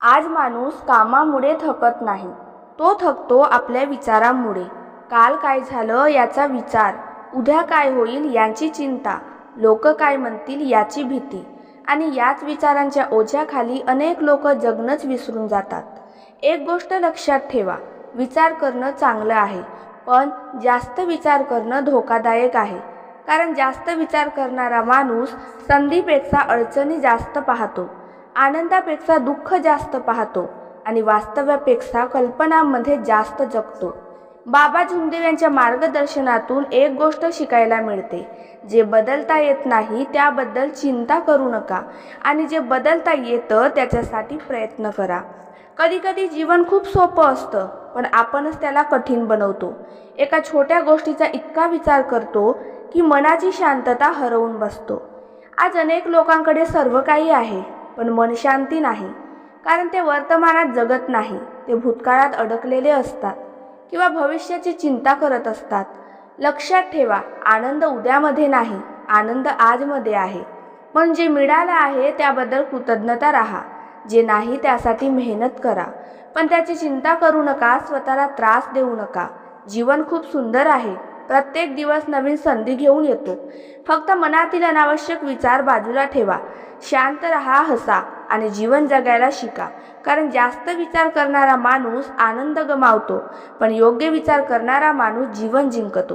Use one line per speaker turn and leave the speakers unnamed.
आज माणूस कामामुळे थकत नाही, तो थकतो आपल्या विचारांमुळे. काल काय झालं याचा विचार, उद्या काय होईल याची चिंता, लोक काय म्हणतील याची भीती आणि याच विचारांच्या ओझ्याखाली अनेक लोक जगणंच विसरून जातात. एक गोष्ट लक्षात ठेवा, विचार करणं चांगलं आहे, पण जास्त विचार करणं धोकादायक आहे. कारण जास्त विचार करणारा माणूस संधीपेक्षा अडचणी जास्त पाहतो, आनंदापेक्षा दुःख जास्त पाहतो आणि वास्तव्यापेक्षा कल्पनांमध्ये जास्त जगतो. बाबा झुंदेव यांच्या मार्गदर्शनातून एक गोष्ट शिकायला मिळते, जे बदलता येत नाही त्याबद्दल चिंता करू नका आणि जे बदलता येतं त्याच्यासाठी प्रयत्न करा. कधीकधी जीवन खूप सोपं असतं, पण आपणच त्याला कठीण बनवतो. एका छोट्या गोष्टीचा इतका विचार करतो की मनाची शांतता हरवून बसतो. आज अनेक लोकांकडे सर्व काही आहे, पण मनशांती नाही. कारण ते वर्तमानात जगत नाही, ते भूतकाळात अडकलेले असतात किंवा भविष्याची चिंता करत असतात. लक्षात ठेवा, आनंद उद्यामध्ये नाही, आनंद आजमध्ये आहे. पण जे मिळालं आहे त्याबद्दल कृतज्ञता राहा, जे नाही त्यासाठी मेहनत करा, पण त्याची चिंता करू नका, स्वतःला त्रास देऊ नका. जीवन खूप सुंदर आहे, प्रत्येक दिवस नवीन संधी घेऊन येतो. फक्त मनातील अनावश्यक विचार बाजूला ठेवा, शांत रहा, हसा आणि जीवन जगायला शिका. कारण जास्त विचार करणारा माणूस आनंद गमावतो, पण योग्य विचार करणारा माणूस जीवन जिंकतो.